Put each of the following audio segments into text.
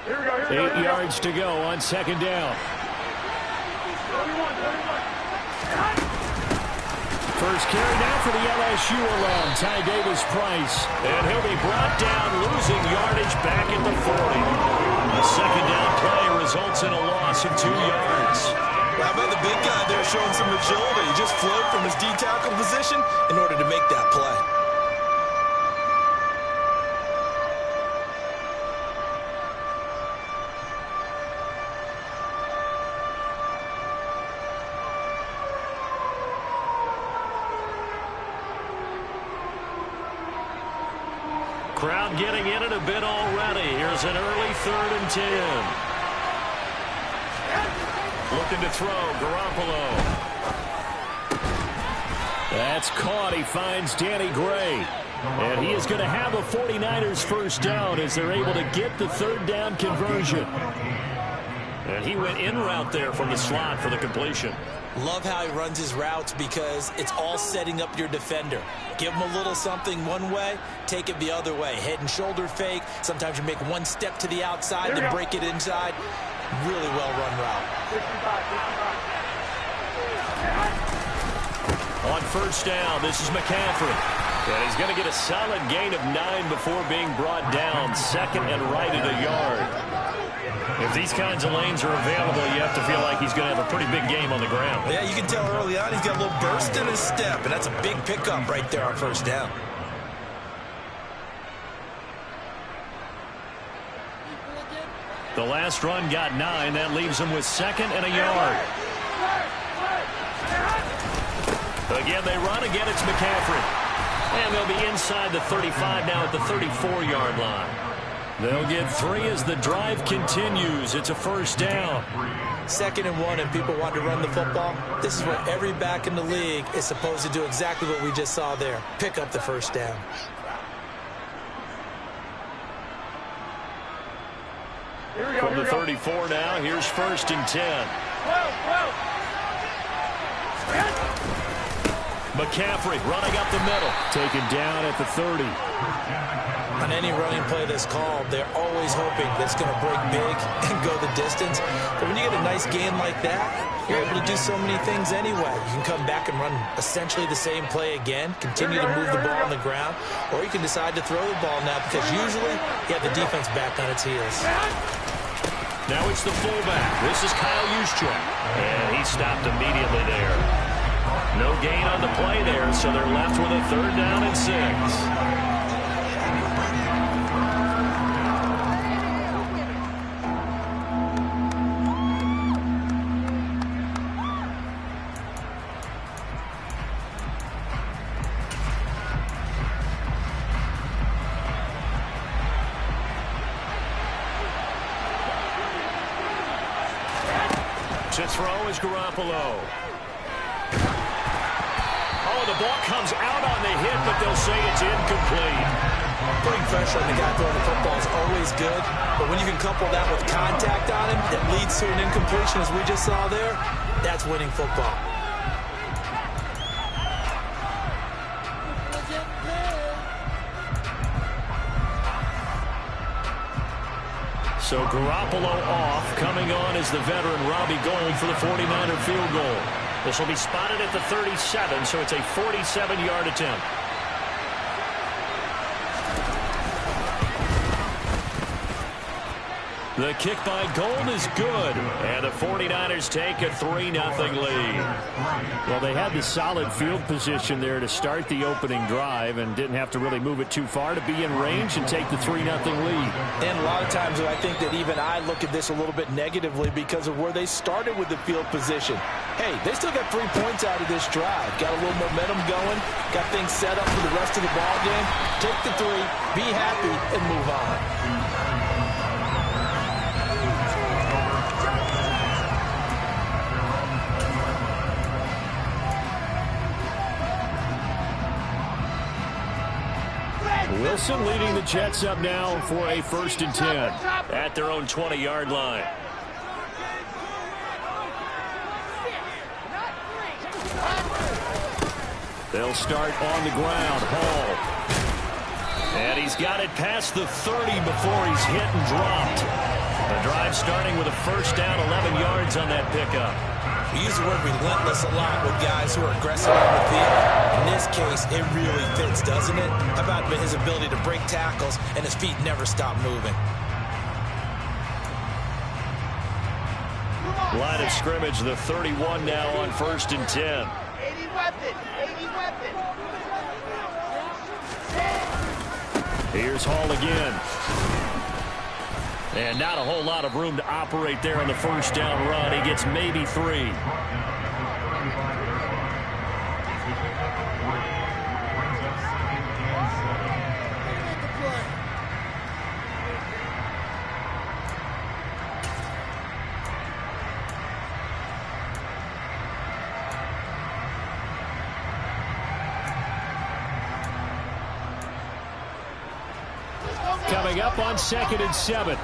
8 yards to go on second down. First carry now for the LSU alum, Ty Davis-Price. And he'll be brought down, losing yardage back at the 40. A second down play results in a loss of 2 yards. How about the big guy there showing some agility? He just flowed from his D-tackle position in order to make that play. Crowd getting in it a bit already. Here's an early 3rd and 10. Looking to throw, Garoppolo. That's caught. He finds Danny Gray. And he is going to have a 49ers first down as they're able to get the 3rd down conversion. And he went in route there from the slot for the completion. Love how he runs his routes because it's all setting up your defender. Give him a little something one way, take it the other way. Head and shoulder fake. Sometimes you make one step to the outside, then break it inside. Really well-run route. On first down, this is McCaffrey. And he's going to get a solid gain of 9 before being brought down. Second and right at a yard. If these kinds of lanes are available, you have to feel like he's going to have a pretty big game on the ground. Yeah, you can tell early on he's got a little burst in his step, and that's a big pickup right there on first down. The last run got 9. That leaves him with 2nd and a yard. Again, they run. Again, it's McCaffrey. And they'll be inside the 35 now at the 34-yard line. They'll get 3 as the drive continues. It's a first down. 2nd and 1, and people want to run the football. This is where every back in the league is supposed to do exactly what we just saw there. Pick up the first down. From the 34 now, here's 1st and 10. McCaffrey running up the middle. Taken down at the 30. On any running play that's called, they're always hoping that it's going to break big and go the distance. But when you get a nice gain like that, you're able to do so many things anyway. You can come back and run essentially the same play again, continue to move the ball on the ground, or you can decide to throw the ball now because usually you have the defense back on its heels. Now it's the fullback. This is Kyle Juszczyk. And he stopped immediately there. No gain on the play there, so they're left with a 3rd down and 6. To throw is Garoppolo. Oh, the ball comes out on the hit, but they'll say it's incomplete. Putting pressure on the guy throwing the football is always good, but when you can couple that with contact on him that leads to an incompletion, as we just saw there, that's winning football. So Garoppolo off. Coming on is the veteran Robbie Gould for the 49er field goal. This will be spotted at the 37, so it's a 47-yard attempt. The kick by Gould is good, and the 49ers take a 3-0 lead. Well, they had the solid field position there to start the opening drive and didn't have to really move it too far to be in range and take the 3-0 lead. And a lot of times I think that even I look at this a little bit negatively because of where they started with the field position. Hey, they still got 3 points out of this drive. Got a little momentum going, got things set up for the rest of the ball game. Take the 3, be happy, and move on. Wilson leading the Jets up now for a 1st and 10 at their own 20-yard line. They'll start on the ground. Hall. And he's got it past the 30 before he's hit and dropped. The drive starting with a first down, 11 yards on that pickup. We use the word relentless a lot with guys who are aggressive on the field. In this case, it really fits, doesn't it? How about his ability to break tackles and his feet never stop moving? Line of scrimmage, the 31 now on 1st and 10. 80 weapon, 80 weapon. Here's Hall again. And not a whole lot of room to operate there on the first down run. He gets maybe 3. Coming up on 2nd and 7.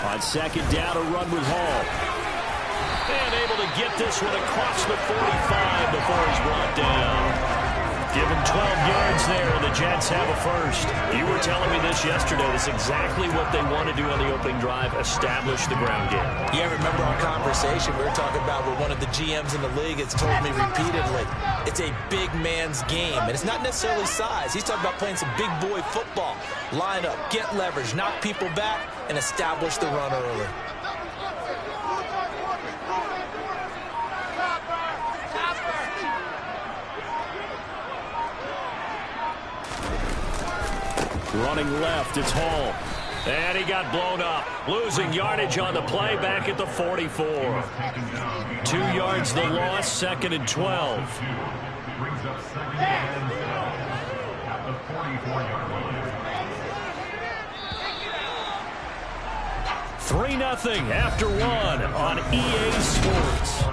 On 2nd down, a run with Hall. And able to get this one across the 45 before he's brought down. Given 12 yards there, and the Jets have a first. You were telling me this yesterday. That's exactly what they want to do on the opening drive, establish the ground game. Yeah, remember our conversation? We were talking about what one of the GMs in the league has told me repeatedly. It's a big man's game, and it's not necessarily size. He's talking about playing some big boy football. Line up, get leverage, knock people back, and establish the run early. Running left, it's Hall. And he got blown up. Losing yardage on the play back at the 44. 2 yards the loss, 2nd and 12. Brings up 2nd and 12 at the 44-yard line. 3-0 after 1 on EA Sports.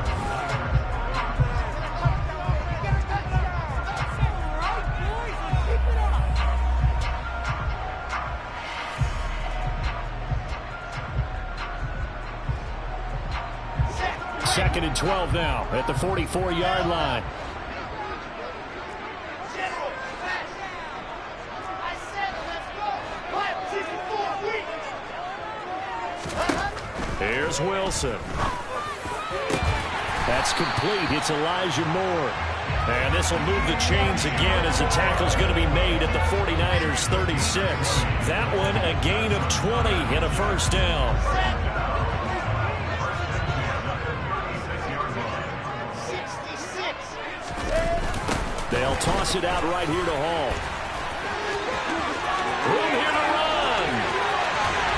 Second and 12 now at the 44-yard line. Here's Wilson. That's complete. It's Elijah Moore. And this will move the chains again as the tackle's going to be made at the 49ers 36. That one a gain of 20 and a first down. They'll toss it out right here to Hall. Room here to run.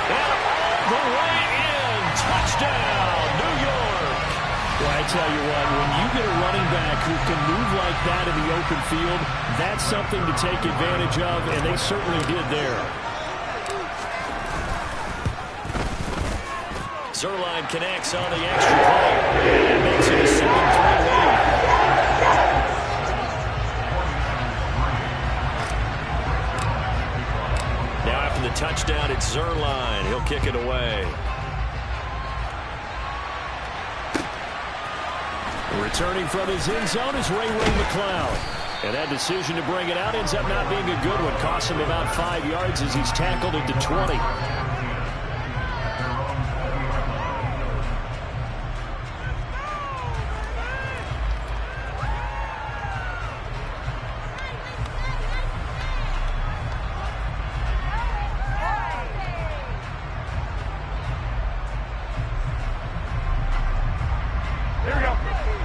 And all the way in. Touchdown, New York. Well, I tell you what, when you get a running back who can move like that in the open field, that's something to take advantage of, and they certainly did there. Zerline connects on the extra play. And it makes it a 7-3 lead. Now after the touchdown, it's Zerline. He'll kick it away. Returning from his end zone is Ray McCloud. And that decision to bring it out ends up not being a good one. Costs him about 5 yards as he's tackled into 20.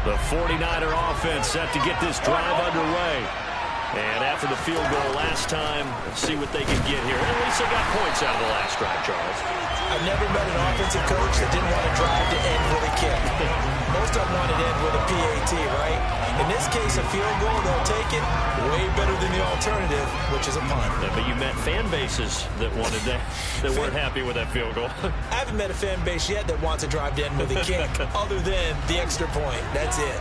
The 49er offense set to get this drive underway. And after the field goal last time, let's see what they can get here. At least they got points out of the last drive, Charles. I've never met an offensive coach that didn't want to drive to end with a kick. Most of them want to end with a PAT, right? In this case, a field goal, they'll take it. Way better than the alternative, which is a punt. But you met fan bases that wanted that weren't happy with that field goal. I haven't met a fan base yet that wants a drive to end with a kick, other than the extra point. That's it.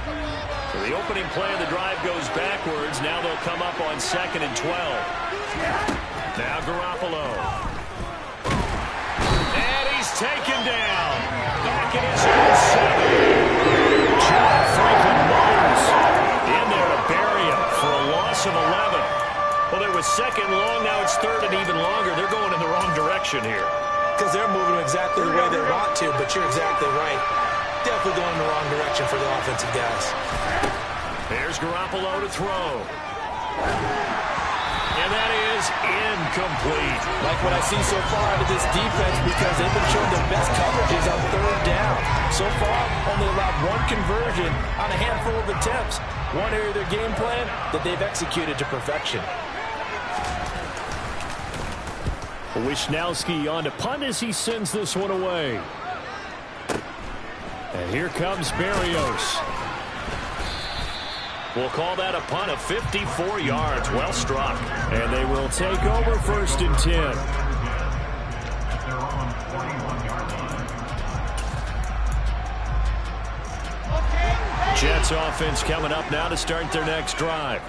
So the opening play of the drive goes backwards. Now they'll come up on 2nd and 12. Now Garoppolo. And he's taken down. Back in his own 7. John Franklin Myers in there to bury him for a long because they're moving exactly the way they want to, but you're exactly right. Definitely going in the wrong direction for the offensive guys. There's Garoppolo to throw. And that is incomplete. Like what I see so far out of this defense, because they've been showing their best coverages on third down. So far, only allowed one conversion on a handful of attempts. One area of their game plan that they've executed to perfection. Wishnowski on to punt as he sends this one away. And here comes Berrios. We'll call that a punt of 54 yards. Well struck. And they will take over 1st and 10. Jets offense coming up now to start their next drive.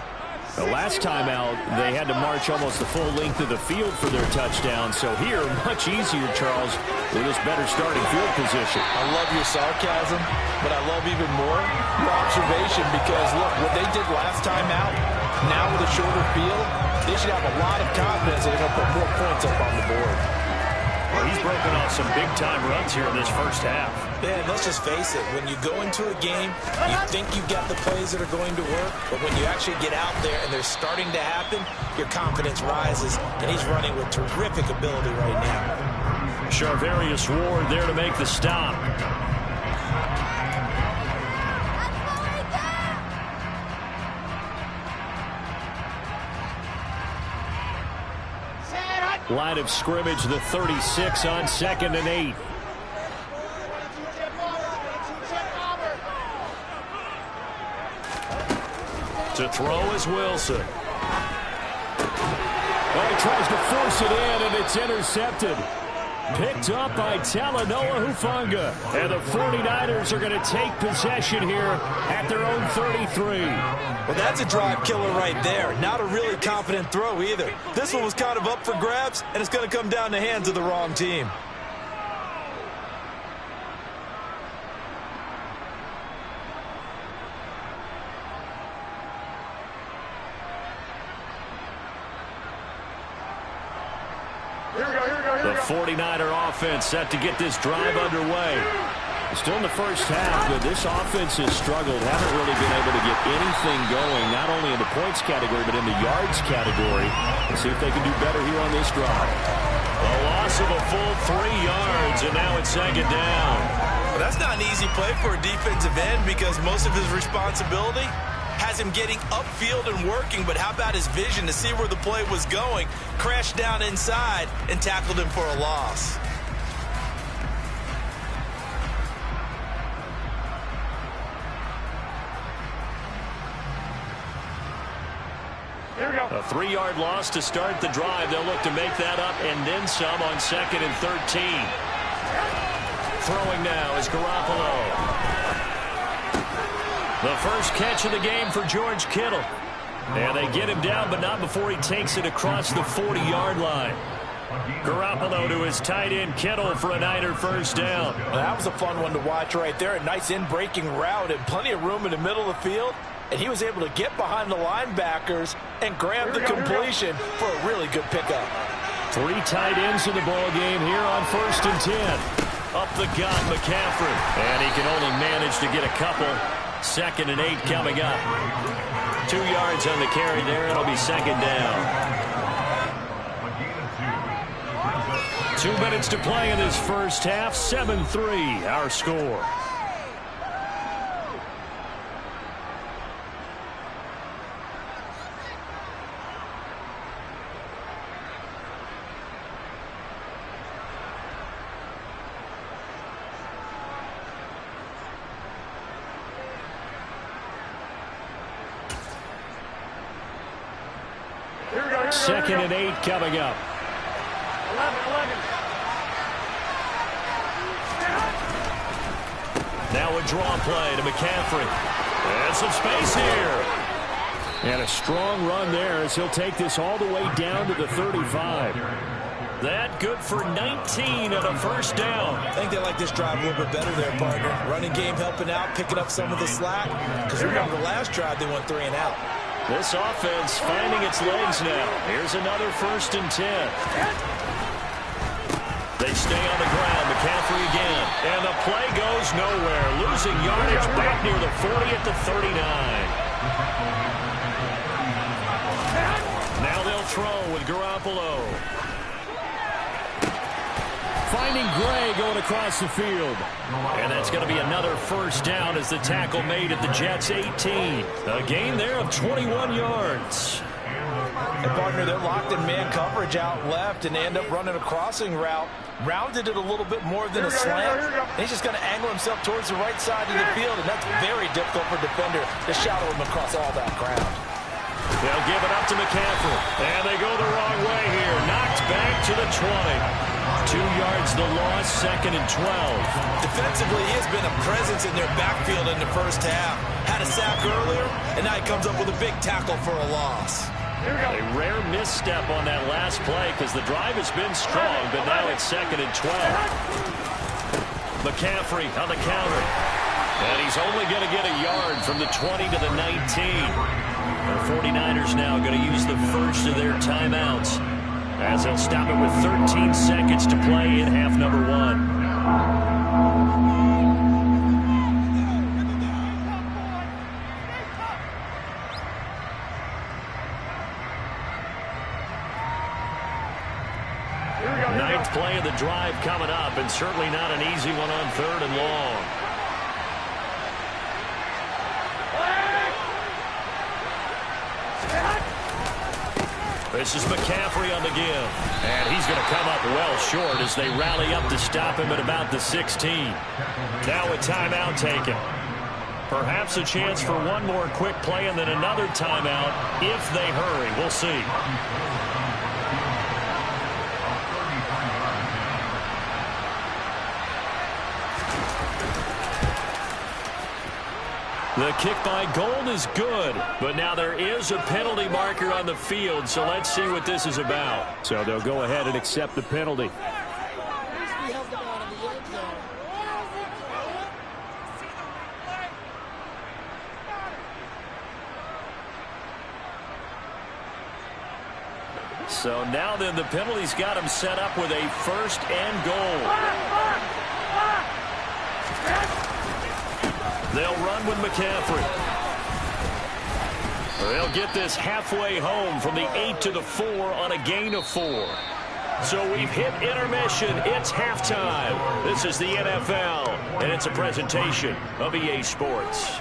The last time out, they had to march almost the full length of the field for their touchdown. So here, much easier, Charles, with this better starting field position. I love your sarcasm, but I love even more your observation because, look, what they did last time out, now with a shorter field, they should have a lot of confidence that they're going to put more points up on the board. Well, he's broken off some big-time runs here in this first half. Man, let's just face it. When you go into a game, you think you've got the plays that are going to work, but when you actually get out there and they're starting to happen, your confidence rises, and he's running with terrific ability right now. Charvarius Ward there to make the stop. Line of scrimmage, the 36 on 2nd and 8. To throw is Wilson. Well, he tries to force it in, and it's intercepted. Picked up by Talanoa Hufanga. And the 49ers are going to take possession here at their own 33. Well, that's a drive killer right there. Not a really confident throw either. This one was kind of up for grabs, and it's going to come down the hands of the wrong team. The 49er offense set to get this drive underway. Still in the first half, but this offense has struggled. Haven't really been able to get anything going, not only in the points category, but in the yards category. Let's see if they can do better here on this drive. A loss of a full 3 yards, and now it's 2nd down. Well, that's not an easy play for a defensive end because most of his responsibility has him getting upfield and working, but how about his vision to see where the play was going, crashed down inside, and tackled him for a loss. A 3-yard loss to start the drive. They'll look to make that up and then some on 2nd and 13. Throwing now is Garoppolo. The first catch of the game for George Kittle. And they get him down, but not before he takes it across the 40-yard line. Garoppolo to his tight end Kittle for a Niner first down. Well, that was a fun one to watch right there. A nice in-breaking route and plenty of room in the middle of the field. And he was able to get behind the linebackers and grab the completion for a really good pickup. 3 tight ends in the ball game here on 1st and 10. Up the gut, McCaffrey. And he can only manage to get a couple. 2nd and 8 coming up. 2 yards on the carry there. It'll be 2nd down. 2 minutes to play in this first half. 7-3 our score. Second and 8 coming up. 11. Now a draw play to McCaffrey. And some space here. And a strong run there as he'll take this all the way down to the 35. That good for 19 on a first down. I think they like this drive a little bit better there, partner. Running game helping out, picking up some of the slack. Because remember, the last drive they went 3 and out. This offense finding its legs now. Here's another 1st and 10. They stay on the ground. McCaffrey again. And the play goes nowhere. Losing yardage back near the 40 at the 39. Now they'll throw with Garoppolo. Finding Gray going across the field. And that's going to be another first down as the tackle made at the Jets' 18. A gain there of 21 yards. And partner, they're locked in man coverage out left, and they end up running a crossing route. Rounded it a little bit more than a slant. And he's just going to angle himself towards the right side of the field, and that's very difficult for a defender to shadow him across all that ground. They'll give it up to McCaffrey. And they go the wrong way here. Knocked back to the 20. 2 yards the loss, 2nd and 12. Defensively, he has been a presence in their backfield in the first half. Had a sack earlier, and now he comes up with a big tackle for a loss. A rare misstep on that last play because the drive has been strong, but now it's 2nd and 12. McCaffrey on the counter. And he's only going to get a yard from the 20 to the 19. The 49ers now going to use the first of their timeouts as they'll stop it with 13 seconds to play in half number 1. Ninth play of the drive coming up, and certainly not an easy one on 3rd and long. This is McCaffrey on the give. And he's going to come up well short as they rally up to stop him at about the 16. Now a timeout taken. Perhaps a chance for one more quick play and then another timeout if they hurry. We'll see. The kick by Gold is good, but now there is a penalty marker on the field, so let's see what this is about. So they'll go ahead and accept the penalty. So now then the penalty's got him set up with a 1st and goal. They'll run with McCaffrey. They'll get this halfway home from the 8 to the 4 on a gain of 4. So we've hit intermission. It's halftime. This is the NFL, and it's a presentation of EA Sports.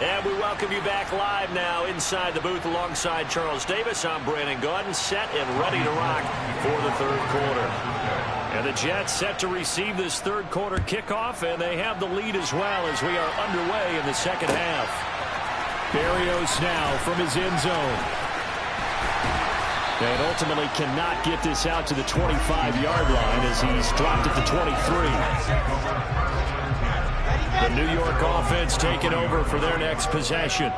And we welcome you back live now inside the booth alongside Charles Davis. I'm Brandon Gaudin, set and ready to rock for the 3rd quarter. And the Jets set to receive this 3rd quarter kickoff, and they have the lead as well as we are underway in the 2nd half. Berrios now from his end zone. And ultimately cannot get this out to the 25-yard line as he's dropped at the 23. The New York offense taking over for their next possession.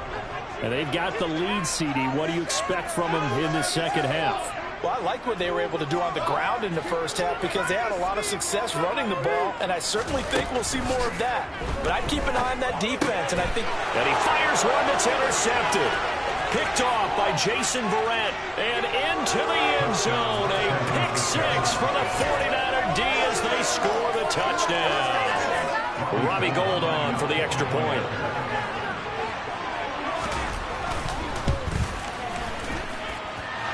And they've got the lead, CD. What do you expect from them in the 2nd half? Well, I like what they were able to do on the ground in the first half because they had a lot of success running the ball, and I certainly think we'll see more of that. But I'd keep an eye on that defense, and I think... And he fires one that's intercepted. Picked off by Jason Verrett. And into the end zone. A pick 6 for the 49er D as they score the touchdown. Robbie Gould on for the extra point.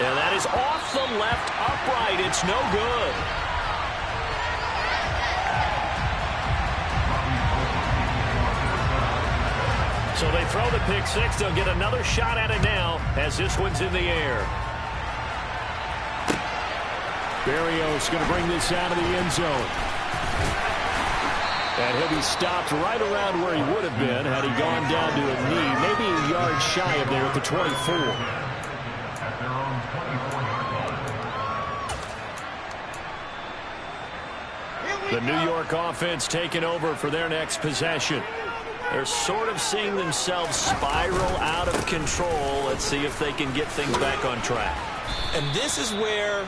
And that is off the left upright. It's no good. So they throw the pick 6. They'll get another shot at it now as this one's in the air. Berrios going to bring this out of the end zone. And he'll be stopped right around where he would have been had he gone down to a knee, maybe a yard shy of there at the 24. The New York offense taking over for their next possession. They're sort of seeing themselves spiral out of control. Let's see if they can get things back on track. And this is where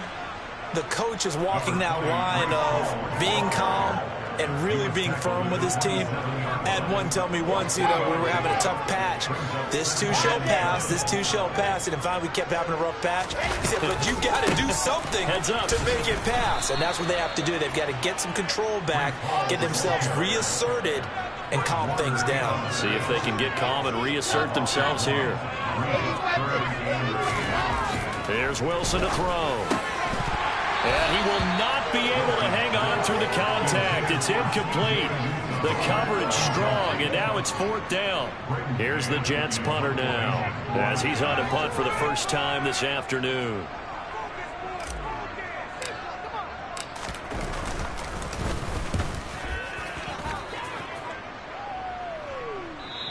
the coach is walking that line of being calm and really being firm with his team. I had one tell me once, we were having a tough patch. This too shall pass, this too shall pass. And finally we kept having a rough patch. He said, but you got to do something to make it pass. And that's what they have to do. They've got to get some control back, get themselves reasserted, and calm things down. See if they can get calm and reassert themselves here. Here's Wilson to throw. And he will not be able to hang on through the contact. It's incomplete. The coverage strong, and now it's 4th down. Here's the Jets punter now, as he's on to punt for the first time this afternoon.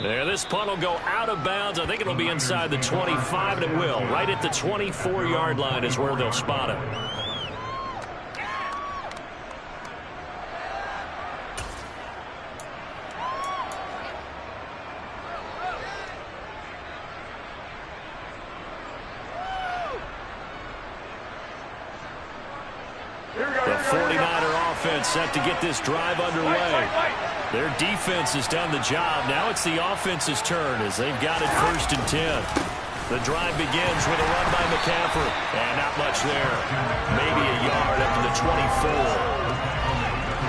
There, this punt will go out of bounds. I think it'll be inside the 25, and it will. Right at the 24-yard line is where they'll spot it. The 49er offense set to get this drive underway. Their defense has done the job. Now it's the offense's turn as they've got it 1st and 10. The drive begins with a run by McCaffrey. And not much there. Maybe a yard up to the 24.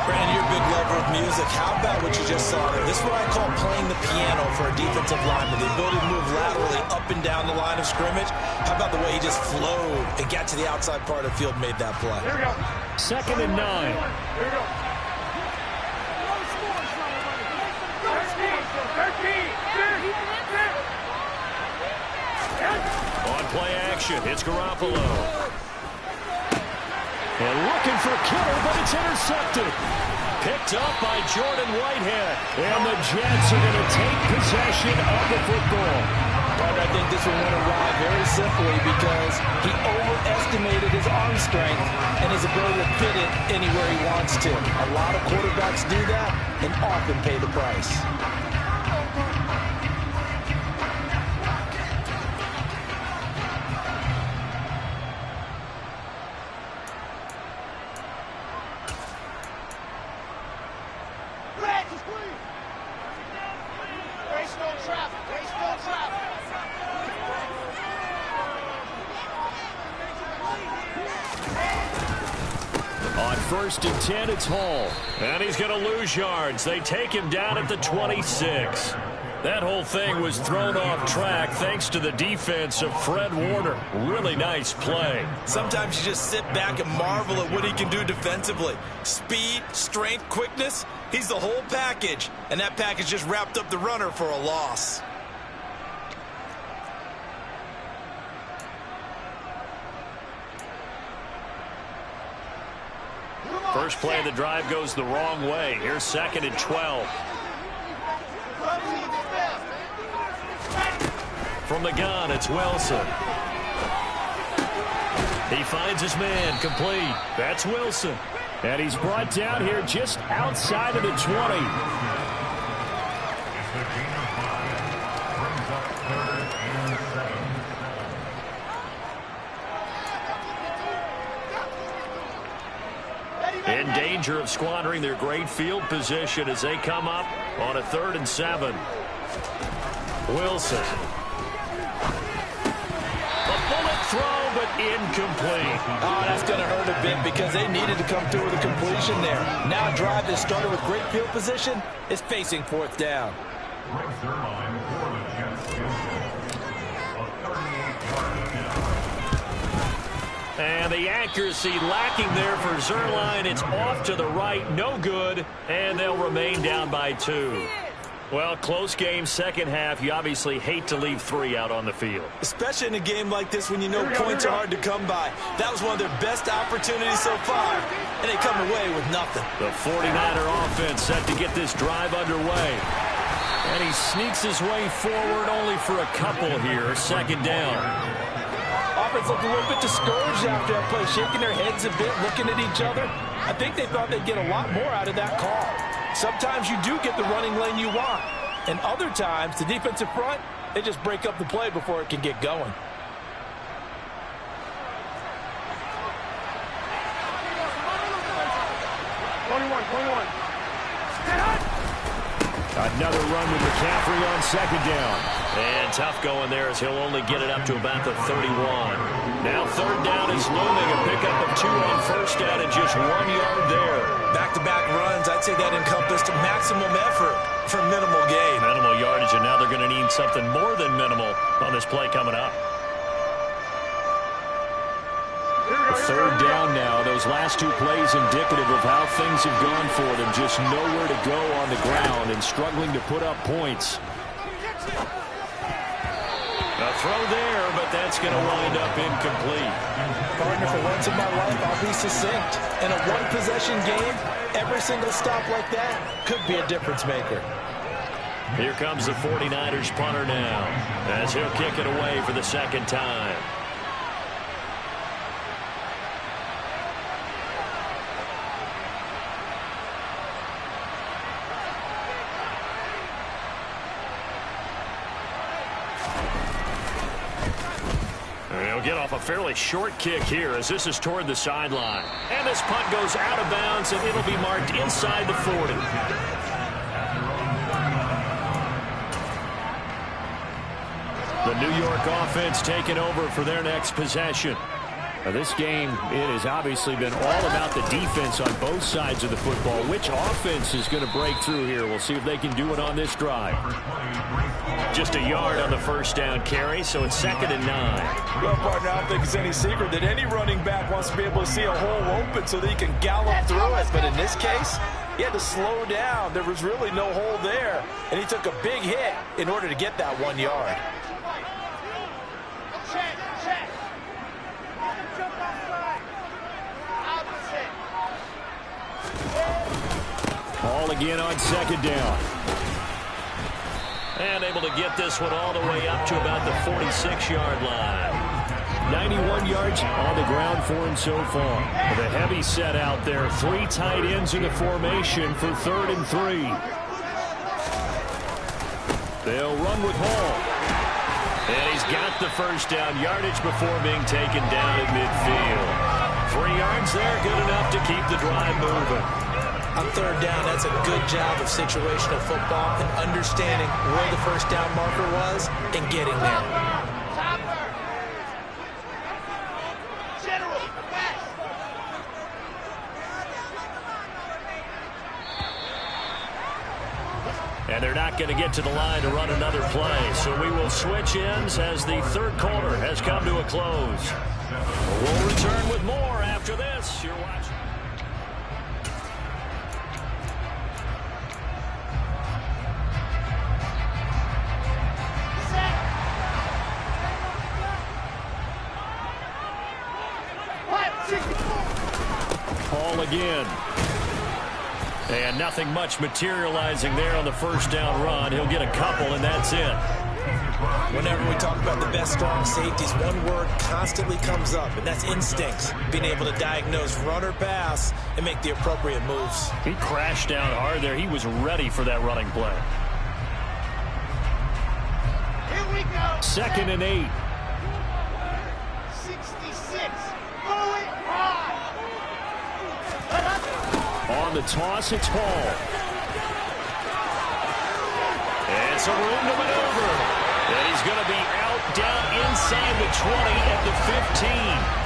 Brandon, you're a big lover of music. How about what you just saw there? This is what I call playing the piano for a defensive lineman. The ability to move laterally up and down the line of scrimmage. How about the way he just flowed and got to the outside part of the field and made that play? Here we go. 2nd and 9. Here we go. 13. On play action, it's Garoppolo. And looking for Kittle, but it's intercepted. Picked up by Jordan Whitehead. And the Jets are going to take possession of the football. But I think this one went awry very simply because he overestimated his arm strength and his ability to fit it anywhere he wants to. A lot of quarterbacks do that and often pay the price. On 1st and 10, it's Hall. And he's going to lose yards. They take him down at the 26. That whole thing was thrown off track thanks to the defense of Fred Warner. Really nice play. Sometimes you just sit back and marvel at what he can do defensively. Speed, strength, quickness. He's the whole package. And that package just wrapped up the runner for a loss. First play of the drive goes the wrong way. Here's 2nd and 12. From the gun, it's Wilson. He finds his man, complete. That's Wilson. And he's brought down here just outside of the 20. In danger of squandering their great field position as they come up on a 3rd and 7. Wilson. A bullet throw, but incomplete. Oh, that's going to hurt a bit because they needed to come through with a completion there. Now a drive that started with great field position is facing 4th down. And the accuracy lacking there for Zerline. It's off to the right, no good, and they'll remain down by 2. Well, close game, second half. You obviously hate to leave 3 out on the field. Especially in a game like this when you know points are hard to come by. That was one of their best opportunities so far, and they come away with nothing. The 49er offense set to get this drive underway. And he sneaks his way forward only for a couple here. 2nd down. Offense looked a little bit discouraged after that play, shaking their heads a bit, looking at each other. I think they thought they'd get a lot more out of that call. Sometimes you do get the running lane you want, and other times the defensive front, they just break up the play before it can get going. Another run with McCaffrey on second down. And tough going there as he'll only get it up to about the 31. Now third down is looming. A pickup of 2 on first down and just 1 yard there. Back-to-back runs, I'd say that encompassed maximum effort for minimal gain. Minimal yardage, and now they're going to need something more than minimal on this play coming up. Third down now. Those last 2 plays indicative of how things have gone for them. Just nowhere to go on the ground and struggling to put up points. A throw there, but that's going to wind up incomplete. Partner, for once in my life, I'll be succinct. In a one-possession game, every single stop like that could be a difference maker. Here comes the 49ers punter now as he'll kick it away for the second time. Get off a fairly short kick here as this is toward the sideline. And this punt goes out of bounds, and it'll be marked inside the 40. The New York offense taking over for their next possession. Now this game, it has obviously been all about the defense on both sides of the football. Which offense is going to break through here? We'll see if they can do it on this drive. Just a yard on the first down carry, so it's 2nd and 9. Well, partner, I don't think it's any secret that any running back wants to be able to see a hole open so that he can gallop through it. But in this case, he had to slow down. There was really no hole there, and he took a big hit in order to get that 1 yard. Ball again on second down. And able to get this one all the way up to about the 46-yard line. 91 yards on the ground for him so far. With a heavy set out there. 3 tight ends in the formation for 3rd and 3. They'll run with Hall. And he's got the first down yardage before being taken down at midfield. 3 yards there, good enough to keep the drive moving. On third down, that's a good job of situational football and understanding where the first down marker was and getting there. And they're not going to get to the line to run another play. So we will switch ends as the third quarter has come to a close. We'll return with more after this. You're watching. Hall again. And nothing much materializing there on the first down run. He'll get a couple, and that's it. Whenever we talk about the best strong safeties, one word constantly comes up, and that's instincts. Being able to diagnose run or pass and make the appropriate moves. He crashed down hard there. He was ready for that running play. Here we go. 2nd and 8. 66. Going high. On the toss, it's Hall. And it's a room to maneuver. And he's going to be out down inside the 20 at the 15.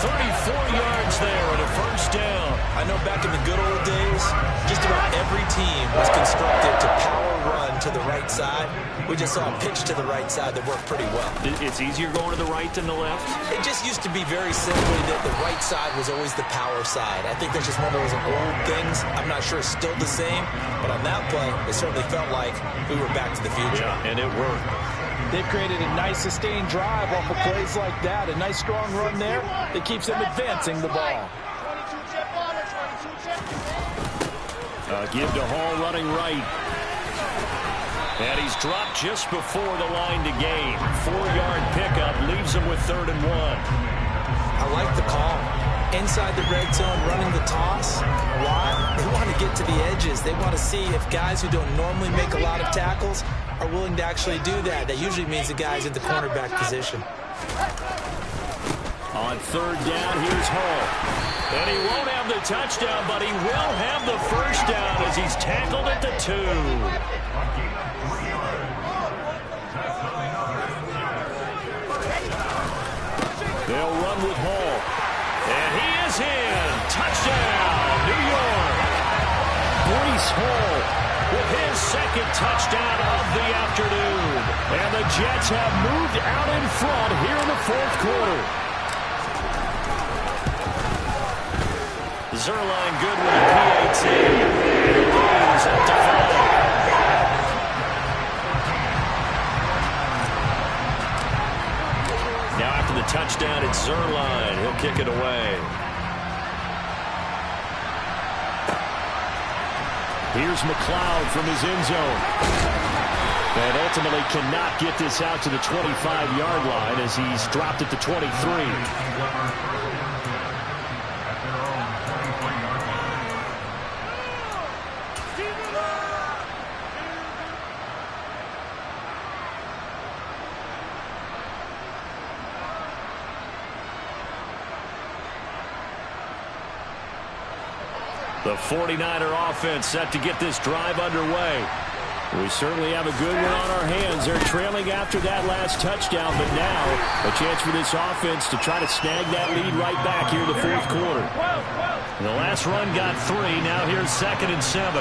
34 yards there and a first down. I know back in the good old days, just about every team was constructed to power run to the right side. We just saw a pitch to the right side that worked pretty well. It's easier going to the right than the left? It just used to be very simply that the right side was always the power side. I think that's just one of those old things. I'm not sure it's still the same, but on that play, it certainly felt like we were back to the future. Yeah, and it worked. They've created a nice sustained drive off of plays like that. A nice strong run there that keeps them advancing the ball. Give to Hall running right. And he's dropped just before the line to gain. 4-yard pickup leaves him with 3rd and 1. I like the call. Inside the red zone, running the toss. Why? They want to get to the edges. They want to see if guys who don't normally make a lot of tackles are willing to actually do that. That usually means the guy's in the cornerback position. On 3rd down, here's Hall. And he won't have the touchdown, but he will have the first down as he's tackled at the 2. They'll run with Hall. And he is in. Touchdown, New York. Breece Hall with his second touchdown of the afternoon. And the Jets have moved out in front here in the fourth quarter. Zerline good with a PAT. Williams up to 5. Now after the touchdown, it's Zerline. He'll kick it away. Here's McLeod from his end zone. And ultimately cannot get this out to the 25-yard line as he's dropped it to 23. The 49er offense set to get this drive underway. We certainly have a good one on our hands. They're trailing after that last touchdown, but now a chance for this offense to try to snag that lead right back here in the fourth quarter. The last run got 3. Now here's 2nd and 7.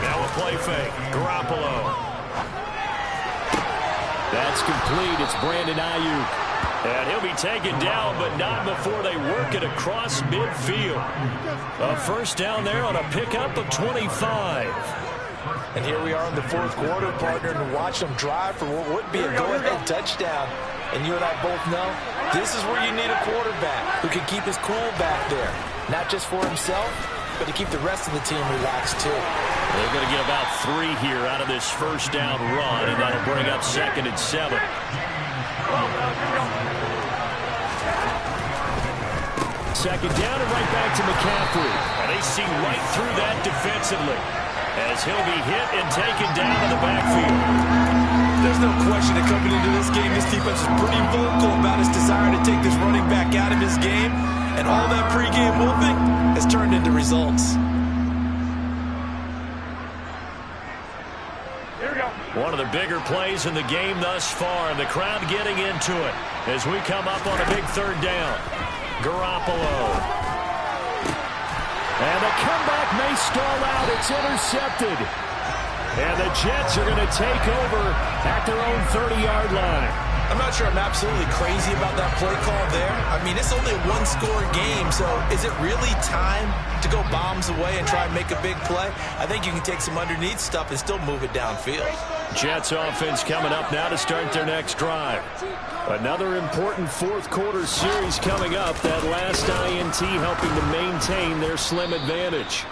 Now a play fake. Garoppolo. That's complete. It's Brandon Ayuk. And he'll be taken down, but not before they work it across midfield. A first down there on a pickup of 25. And here we are in the fourth quarter, partner, and watch them drive for what would be a go-ahead touchdown. And you and I both know this is where you need a quarterback who can keep his cool back there. Not just for himself, but to keep the rest of the team relaxed too. They're going to get about 3 here out of this first down run, and that'll bring up 2nd and 7. Second down and right back to McCaffrey. And they see right through that defensively as he'll be hit and taken down in the backfield. There's no question that coming into this game, this defense is pretty vocal about its desire to take this running back out of his game. And all that pregame whooping has turned into results. One of the bigger plays in the game thus far, and the crowd getting into it as we come up on a big third down. Garoppolo. And the comeback may stall out. It's intercepted. And the Jets are going to take over at their own 30-yard line. I'm not sure I'm absolutely crazy about that play call there. I mean, it's only a one-score game, so is it really time to go bombs away and try and make a big play? I think you can take some underneath stuff and still move it downfield. Jets offense coming up now to start their next drive. Another important fourth quarter series coming up. That last INT helping to maintain their slim advantage.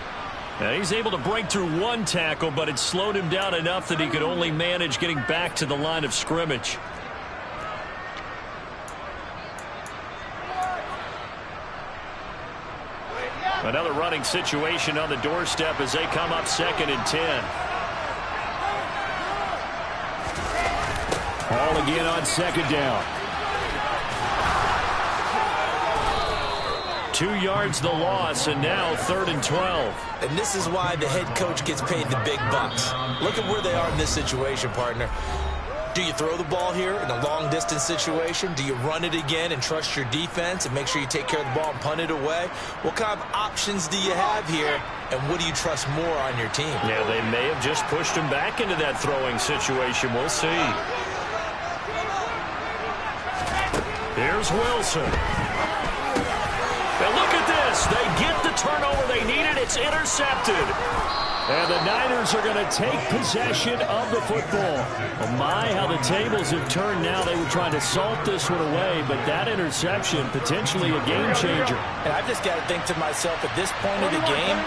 Now he's able to break through one tackle, but it slowed him down enough that he could only manage getting back to the line of scrimmage. Another running situation on the doorstep as they come up 2nd and 10. Hall again on 2nd down. 2 yards the loss, and now 3rd and 12. And this is why the head coach gets paid the big bucks. Look at where they are in this situation, partner. Do you throw the ball here in a long-distance situation? Do you run it again and trust your defense and make sure you take care of the ball and punt it away? What kind of options do you have here, and what do you trust more on your team? Yeah, they may have just pushed him back into that throwing situation. We'll see. Here's Wilson. Now look at this. They get the turnover they needed. It's intercepted. And the Niners are going to take possession of the football. Oh my, how the tables have turned now. They were trying to salt this one away, but that interception, potentially a game changer. And I've just got to think to myself, at this point of the game,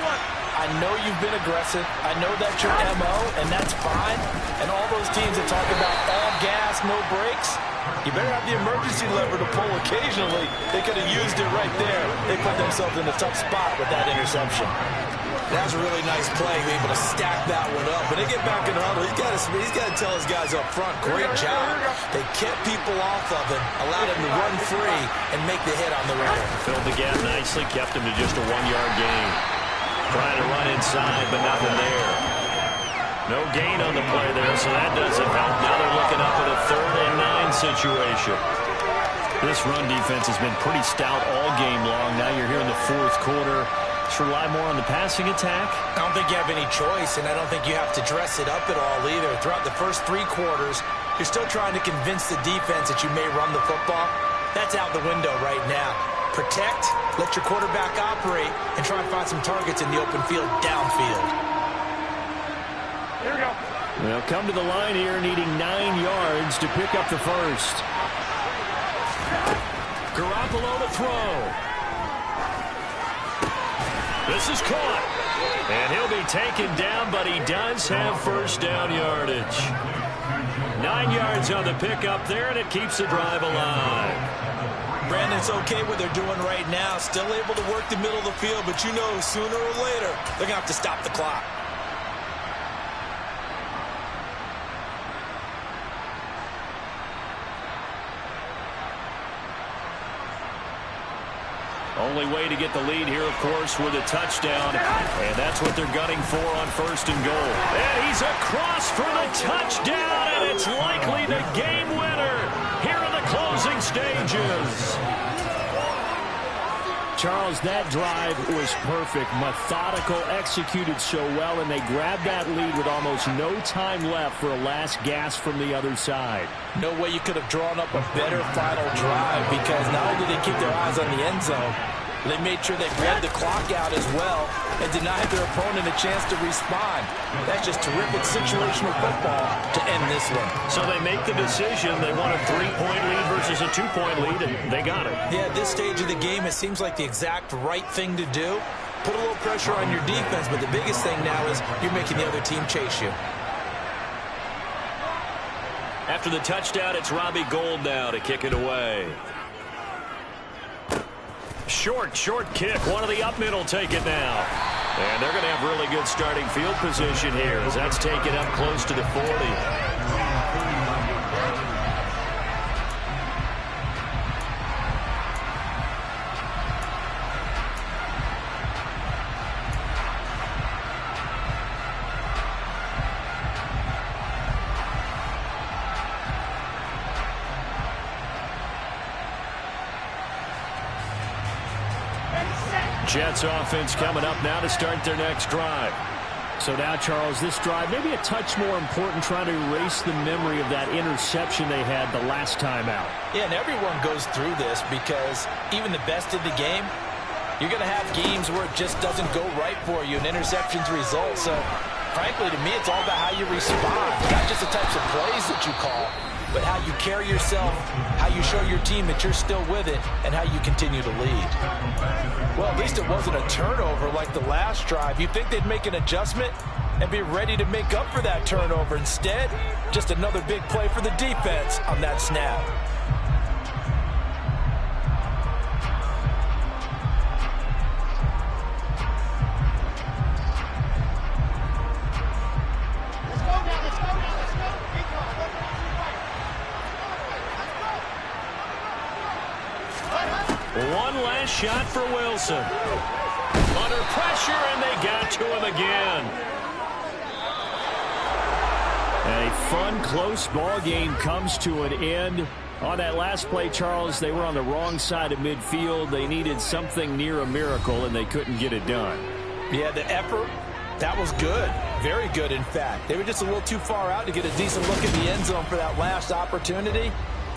I know you've been aggressive. I know that's your MO, and that's fine. And all those teams that talk about all gas, no brakes, you better have the emergency lever to pull occasionally. They could have used it right there. They put themselves in a tough spot with that interception. That was a really nice play, able to stack that one up. When they get back in the huddle, he's got to tell his guys up front, great job. They kept people off of him, allowed him to run free and make the hit on the runner. Filled the gap nicely, kept him to just a 1-yard gain. Trying to run inside, but nothing there. No gain on the play there, so that doesn't help. Now they're looking up at a 3rd and 9 situation. This run defense has been pretty stout all game long. Now you're here in the 4th quarter. Let's rely more on the passing attack. I don't think you have any choice, and I don't think you have to dress it up at all either. Throughout the first 3 quarters, you're still trying to convince the defense that you may run the football. That's out the window right now. Protect, let your quarterback operate, and try and find some targets in the open field downfield. Here we go. They'll come to the line here needing 9 yards to pick up the first. Garoppolo to throw. This is caught. And he'll be taken down, but he does have first down yardage. 9 yards on the pickup there, and it keeps the drive alive. Brandon, it's okay what they're doing right now. Still able to work the middle of the field, but you know sooner or later they're going to have to stop the clock. Only way to get the lead here, of course, with a touchdown. And that's what they're gunning for on 1st and goal. And he's across for the touchdown, and it's likely the game winner here in the closing stages. Charles, that drive was perfect. Methodical, executed so well, and they grabbed that lead with almost no time left for a last gasp from the other side. No way you could have drawn up a better final drive, because not only did they keep their eyes on the end zone, they made sure they read the clock out as well and denied their opponent a chance to respond. That's just terrific situational football to end this one. So they make the decision. They want a 3-point lead versus a 2-point lead, and they got it. Yeah, at this stage of the game, it seems like the exact right thing to do. Put a little pressure on your defense, but the biggest thing now is you're making the other team chase you. After the touchdown, it's Robbie Gould now to kick it away. Short kick. One of the up mid will take it now. And they're going to have really good starting field position here as that's taken up close to the 40. Jets offense coming up now to start their next drive. So now, Charles, this drive maybe a touch more important, trying to erase the memory of that interception they had the last time out. Yeah, and everyone goes through this because even the best of the game, you're going to have games where it just doesn't go right for you and interceptions result. So, frankly, to me, it's all about how you respond, not just the types of plays that you call, but how you carry yourself, how you show your team that you're still with it, and how you continue to lead. Well, at least it wasn't a turnover like the last drive. You'd think they'd make an adjustment and be ready to make up for that turnover. Instead, just another big play for the defense on that snap. One last shot for Wilson. Under pressure, and they got to him again. A fun, close ball game comes to an end. On that last play, Charles, they were on the wrong side of midfield. They needed something near a miracle, and they couldn't get it done. Yeah, the effort, that was good. Very good, in fact. They were just a little too far out to get a decent look at the end zone for that last opportunity.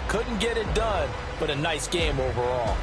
Couldn't get it done, but a nice game overall.